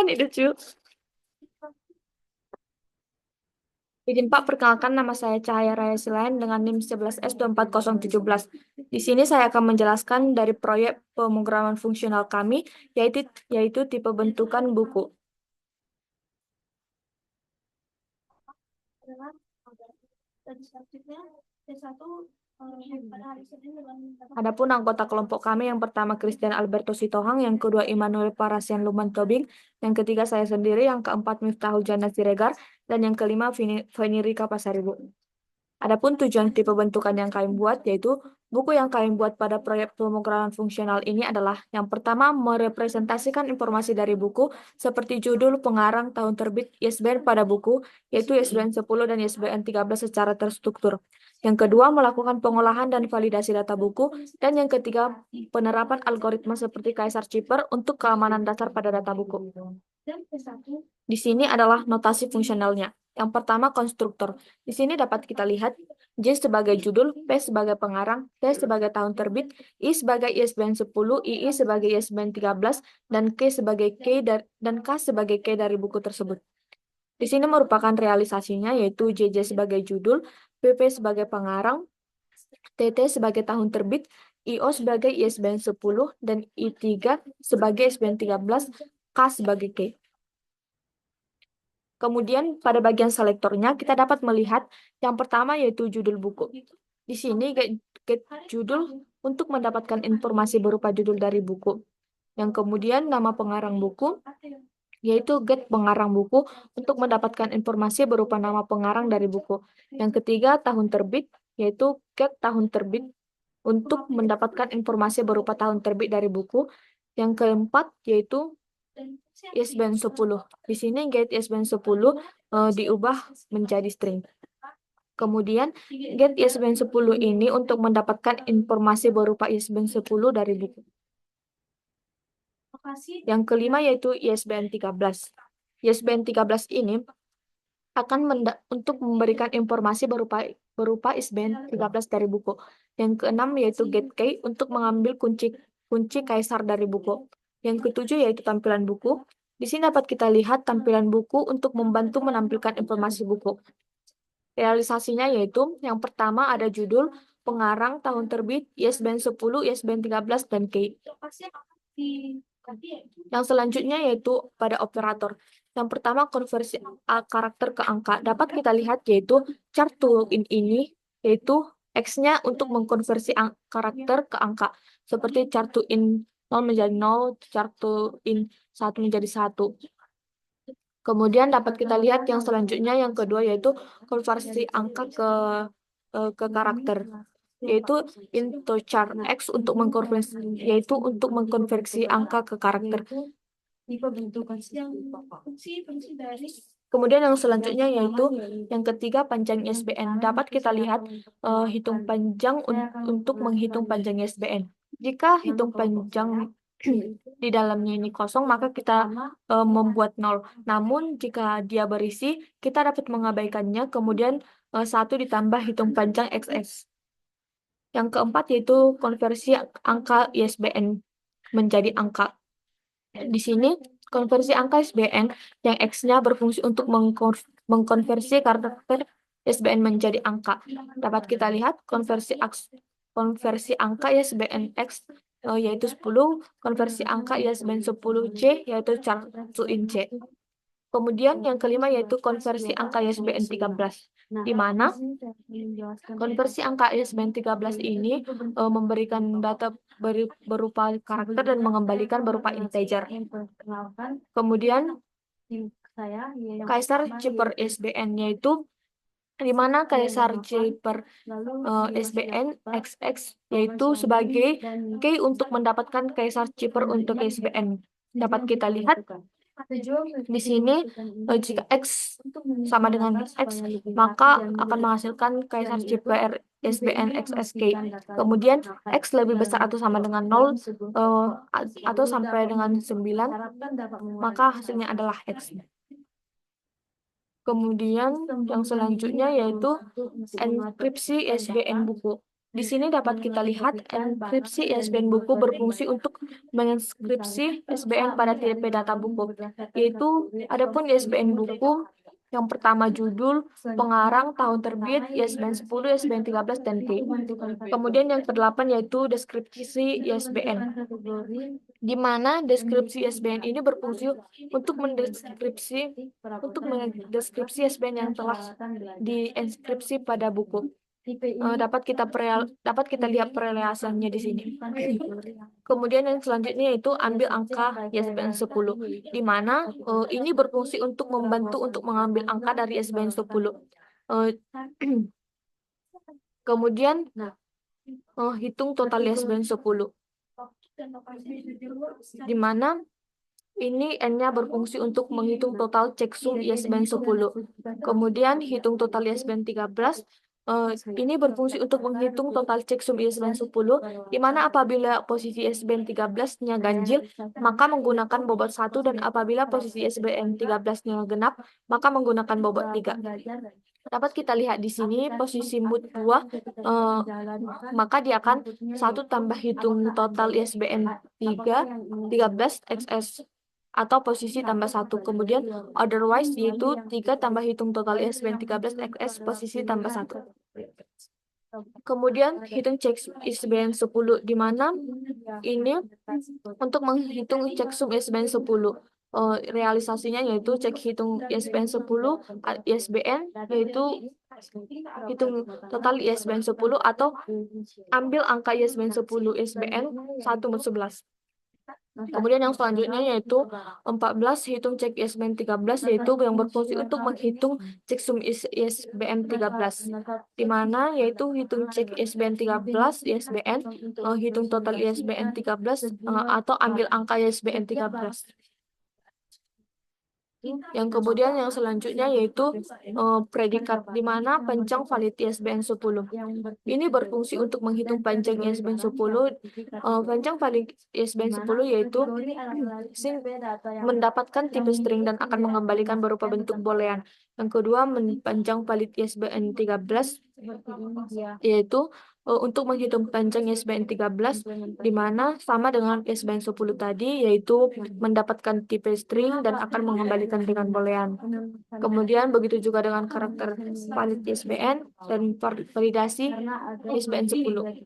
Ini lucu. Izin Pak, perkenalkan nama saya Cahaya Raya Silayan dengan NIM 11S24017. Di sini saya akan menjelaskan dari proyek pemrograman fungsional kami, yaitu tipe bentukan buku. Adapun anggota kelompok kami yang pertama Christian Alberto Sitohang, yang kedua Immanuel Parasian Luman Tobing, yang ketiga saya sendiri, yang keempat Miftahul Jannah Siregar, dan yang kelima Feni Rika Pasaribu. Adapun tujuan tipe bentukan yang kami buat, yaitu buku yang kami buat pada proyek pemrograman fungsional ini adalah yang pertama merepresentasikan informasi dari buku seperti judul, pengarang, tahun terbit, ISBN pada buku, yaitu ISBN 10 dan ISBN 13 secara terstruktur. Yang kedua, melakukan pengolahan dan validasi data buku. Dan yang ketiga, penerapan algoritma seperti Kaiser-Shipper untuk keamanan dasar pada data buku. Di sini adalah notasi fungsionalnya. Yang pertama, konstruktor. Di sini dapat kita lihat J sebagai judul, P sebagai pengarang, T sebagai tahun terbit, I sebagai ISBN 10, II sebagai ISBN 13, dan K sebagai dan K sebagai K dari buku tersebut. Di sini merupakan realisasinya, yaitu JJ sebagai judul, PP sebagai pengarang, TT sebagai tahun terbit, IO sebagai ISBN 10, dan I3 sebagai ISBN 13, K sebagai K. Kemudian pada bagian selektornya kita dapat melihat yang pertama yaitu judul buku. Di sini get judul untuk mendapatkan informasi berupa judul dari buku. Yang kemudian nama pengarang buku yaitu get pengarang buku untuk mendapatkan informasi berupa nama pengarang dari buku. Yang ketiga tahun terbit yaitu get tahun terbit untuk mendapatkan informasi berupa tahun terbit dari buku. Yang keempat yaitu ISBN 10. Di sini get ISBN 10 diubah menjadi string. Kemudian get ISBN 10 ini untuk mendapatkan informasi berupa ISBN 10 dari buku. Yang kelima yaitu ISBN 13. ISBN 13 ini akan untuk memberikan informasi berupa ISBN 13 dari buku. Yang keenam yaitu get key untuk mengambil kunci kaisar dari buku. Yang ketujuh yaitu tampilan buku. Di sini dapat kita lihat tampilan buku untuk membantu menampilkan informasi buku. Realisasinya yaitu yang pertama ada judul, pengarang, tahun terbit, ISBN 10, ISBN 13, dan key. Yang selanjutnya yaitu pada operator. Yang pertama konversi karakter ke angka. Dapat kita lihat yaitu chart to in ini yaitu X-nya untuk mengkonversi karakter ke angka. Seperti chart to in 0 menjadi 0, chart to in 1 menjadi 1. Kemudian dapat kita lihat yang selanjutnya yang kedua yaitu konversi angka ke karakter, yaitu into char X untuk mengkonversi angka ke karakter. Kemudian yang selanjutnya yaitu yang ketiga panjang ISBN. Dapat kita lihat hitung panjang untuk menghitung panjang ISBN. Jika hitung panjang di dalamnya ini kosong, maka kita membuat 0. Namun jika dia berisi, kita dapat mengabaikannya, kemudian 1 ditambah hitung panjang XS. Yang keempat yaitu konversi angka ISBN menjadi angka. Di sini konversi angka ISBN yang X-nya berfungsi untuk mengkonversi karakter ISBN menjadi angka. Dapat kita lihat konversi angka ISBN X yaitu 10, konversi angka ISBN 10C yaitu char to in C. Kemudian yang kelima yaitu konversi angka ISBN 13, di mana konversi angka ISBN 13 ini memberikan data berupa karakter dan mengembalikan berupa integer. Kemudian Kaiser-Shipper ISBN yaitu di mana Kaiser-Shipper ISBN XX yaitu sebagai key untuk mendapatkan Kaiser-Shipper untuk ISBN. Dapat kita lihat di sini jika X sama dengan X, maka akan menghasilkan Kaiser-Shipper ISBN XSK. Kemudian X lebih besar atau sama dengan 0 atau sampai dengan 9, maka hasilnya adalah X. Kemudian yang selanjutnya yaitu enkripsi ISBN buku. Di sini dapat kita lihat enkripsi ISBN buku berfungsi untuk menginskripsi ISBN pada tipe data buku, yaitu adapun ISBN buku yang pertama judul, pengarang, tahun terbit, ISBN 10, ISBN 13, dan T. Kemudian yang kedelapan yaitu deskripsi ISBN, di mana deskripsi ISBN ini berfungsi untuk mendeskripsi ISBN yang telah dienkripsi pada buku. Dapat kita lihat pereliasannya di sini. Kemudian yang selanjutnya yaitu ambil angka ISBN 10, di mana ini berfungsi untuk membantu untuk mengambil angka dari ISBN 10. Kemudian hitung total ISBN 10, di mana ini N-nya berfungsi untuk menghitung total checksum ISBN 10. Kemudian hitung total ISBN 13. Ini berfungsi untuk menghitung total checksum ISBN 10, di mana apabila posisi ISBN 13-nya ganjil, maka menggunakan bobot 1, dan apabila posisi ISBN 13-nya genap, maka menggunakan bobot 3. Dapat kita lihat di sini posisi mood 2, maka dia akan 1 tambah hitung total ISBN 13 XS, atau posisi tambah 1. Kemudian otherwise yaitu 3 tambah hitung total ISBN 13 XS posisi tambah 1. Kemudian hitung cek ISBN 10, di mana ini untuk menghitung checksum ISBN 10. Realisasinya yaitu cek hitung ISBN 10 ISBN, yaitu hitung total ISBN 10 atau ambil angka ISBN 10 ISBN 1/11. Kemudian yang selanjutnya yaitu 14 hitung cek ISBN 13, yaitu yang berfungsi untuk menghitung checksum ISBN 13, di mana yaitu hitung cek ISBN 13 ISBN, hitung total ISBN 13 atau ambil angka ISBN 13. Yang kemudian yang selanjutnya yaitu predikat, di mana panjang valid ISBN 10. Ini berfungsi untuk menghitung panjang ISBN 10. Panjang valid ISBN 10 yaitu mendapatkan tipe string dan akan mengembalikan berupa bentuk boolean. Yang kedua, panjang valid ISBN 13 yaitu untuk menghitung panjang ISBN 13, di mana sama dengan ISBN 10 tadi, yaitu mendapatkan tipe string dan akan mengembalikan dengan boolean. Kemudian begitu juga dengan karakter valid ISBN dan validasi ISBN 10.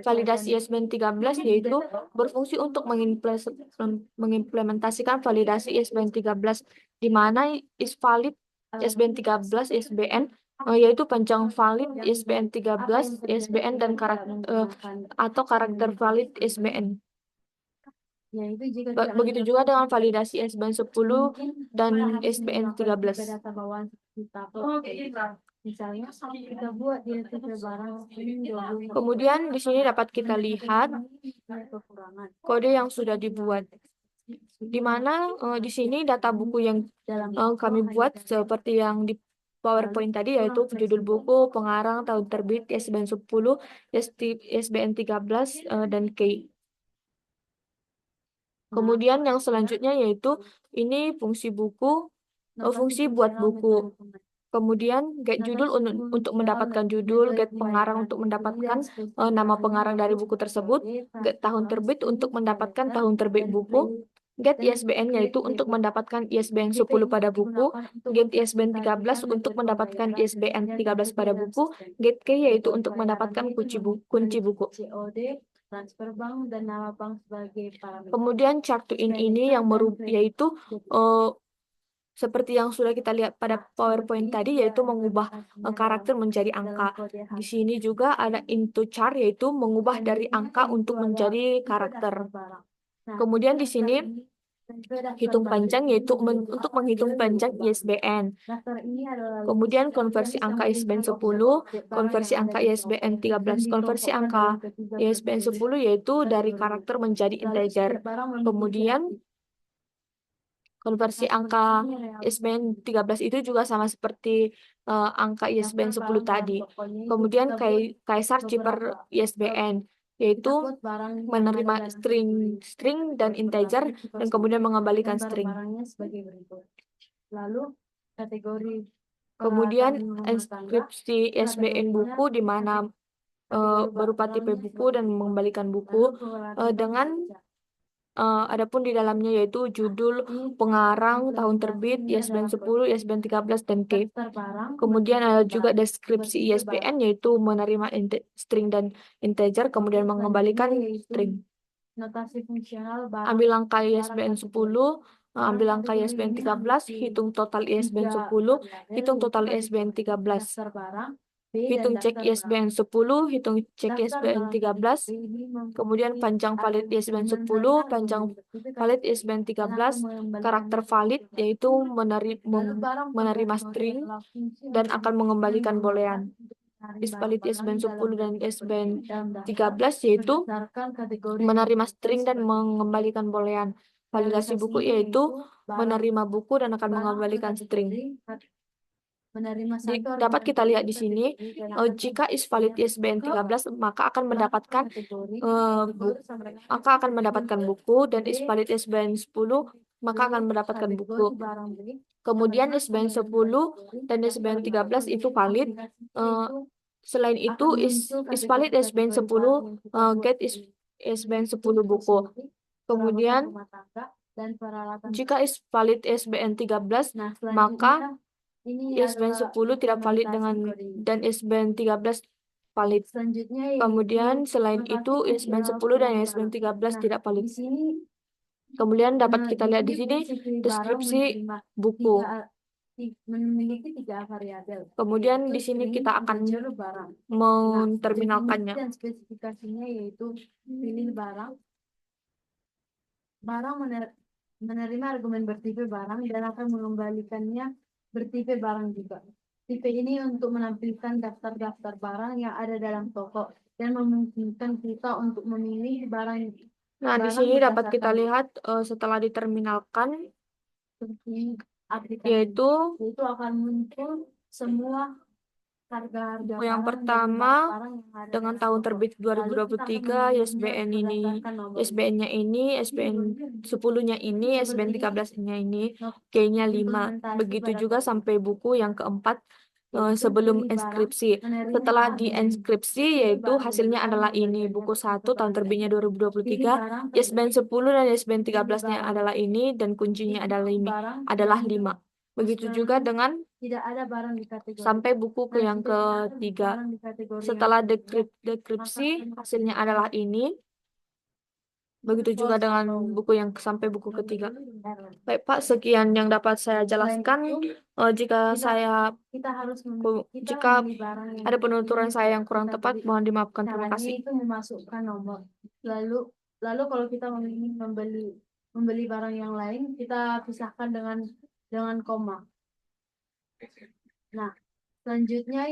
Validasi ISBN 13 yaitu berfungsi untuk mengimplementasikan validasi ISBN 13, di mana isvalid ISBN 13 ISBN yaitu panjang valid ISBN 13 ISBN dan karakter valid ISBN. Begitu juga dengan validasi ISBN 10 dan ISBN 13. Kemudian di sini dapat kita lihat kode yang sudah dibuat, di mana di sini data buku yang kami buat seperti yang di PowerPoint tadi, yaitu judul buku, pengarang, tahun terbit, ISBN 10, ISBN 13, dan key. Kemudian yang selanjutnya yaitu ini fungsi buku, fungsi buat buku. Kemudian get judul untuk mendapatkan judul, get pengarang untuk mendapatkan nama pengarang dari buku tersebut, get tahun terbit untuk mendapatkan tahun terbit buku, get ISBN yaitu untuk mendapatkan ISBN 10 pada buku, get ISBN 13 untuk mendapatkan ISBN 13 pada buku, get key yaitu untuk mendapatkan kunci buku. Transfer bank dan nama bank sebagai parameter. Kemudian chart to in ini yang yaitu seperti yang sudah kita lihat pada PowerPoint tadi, yaitu mengubah karakter menjadi angka. Di sini juga ada into chart, yaitu mengubah dari angka untuk menjadi karakter. Kemudian di sini hitung panjang, yaitu untuk menghitung panjang ISBN. Kemudian konversi angka ISBN 10, konversi angka ISBN 13, konversi angka ISBN 10 yaitu dari karakter menjadi integer. Kemudian konversi angka ISBN 13 itu juga sama seperti angka ISBN 10 tadi. Kemudian Kaisar Ciper ISBN, yaitu menerima string dan integer dan kemudian mengembalikan string. Lalu kategori Kemudian peralatan rumah tangga, inskripsi ISBN buku di mana berupa tipe buku dan mengembalikan buku lalu peralatan dengan baca. adapun di dalamnya yaitu judul, pengarang, tahun terbit, ISBN 10, ISBN 13, dan case. Daftar barang, Kemudian ada juga barang. deskripsi Bertipe ISBN yaitu menerima string dan integer, kemudian mengembalikan Selanjutnya yaitu string. notasi fungsional barang. Ambil angka ISBN kategori. 10, ambil Barang angka kategori ISBN ini 13, memiliki hitung total ISBN 10, 3 variabel, hitung total yaitu ISBN 13. daftar barang, B, Hitung dan cek daftar ISBN barang. 10, hitung cek Daftar ISBN dalam 13, kategori ini kemudian mempunyai panjang valid argumen ISBN 10, dan panjang argumen bertipe valid kategori ISBN dan 13, akan mengembalikannya karakter ke valid kategori. yaitu Lalu barang per menerima kategori string adalah fungsi dan untuk akan mengembalikan menggunakan boolean. untuk mencari Isvalid barang-barang ISBN dalam 10 dan kategori ISBN dalam daftar 13 yaitu berdasarkan kategori menerima yang string dan seperti mengembalikan boolean. Validasi buku realisasinya yaitu barang menerima buku dan akan barang mengembalikan string. menerima satu Dapat kita argumen lihat di kategori sini, dan akan jika isvalid ISBN 13 maka akan mendapatkan kategori maka akan mendapatkan buku, dan isvalid ISBN 10 maka akan mendapatkan buku. barang B. Kemudian ISBN 10 dan ISBN 13 itu valid. Selain itu, isvalid ISBN 10 get ISBN 10 buku. Kemudian jika isvalid ISBN 13 maka ISBN 10 tidak valid dan ISBN 13 valid. Selanjutnya Kemudian selain itu ISBN 10 dan ISBN 13 tidak valid. Kemudian dapat kita lihat di sini deskripsi buku. Memiliki 3 variabel. Kemudian di sini kita akan menterminalkannya. Dan spesifikasinya yaitu pilih barang. Barang menerima argumen bertipe barang dan akan mengembalikannya bertipe barang juga. Tipe ini untuk menampilkan daftar-daftar barang yang ada dalam toko dan memungkinkan kita untuk memilih barang. Nah, di barang sini dapat kita berdasarkan lihat setelah diterminalkan aplikasi yaitu itu akan muncul semua harga-harga buku yang barang pertama barang yang ada dengan dalam tahun toko. terbit 2023, ISBN ini, ISBN-nya ini, ISBN 10-nya ini, ISBN 13-nya ini, K-nya 5. Begitu juga sampai buku yang keempat sebelum inskripsi. Setelah diinskripsi yaitu hasilnya adalah ini, buku 1 tahun terbitnya 2023, ISBN 10 dan ISBN 13-nya adalah ini, dan kuncinya adalah 5. Begitu juga dengan tidak ada barang di kategori sampai buku ke yang ketiga. Setelah dekripsi hasilnya adalah ini. Begitu juga dengan buku yang sampai buku ketiga. Baik Pak, sekian yang dapat saya jelaskan. Jika kita harus jika ada penuturan saya yang kurang tepat, mohon dimaafkan. Terima caranya kasih. itu memasukkan nomor. Lalu kalau kita ingin membeli barang yang lain, kita pisahkan dengan koma. Nah, selanjutnya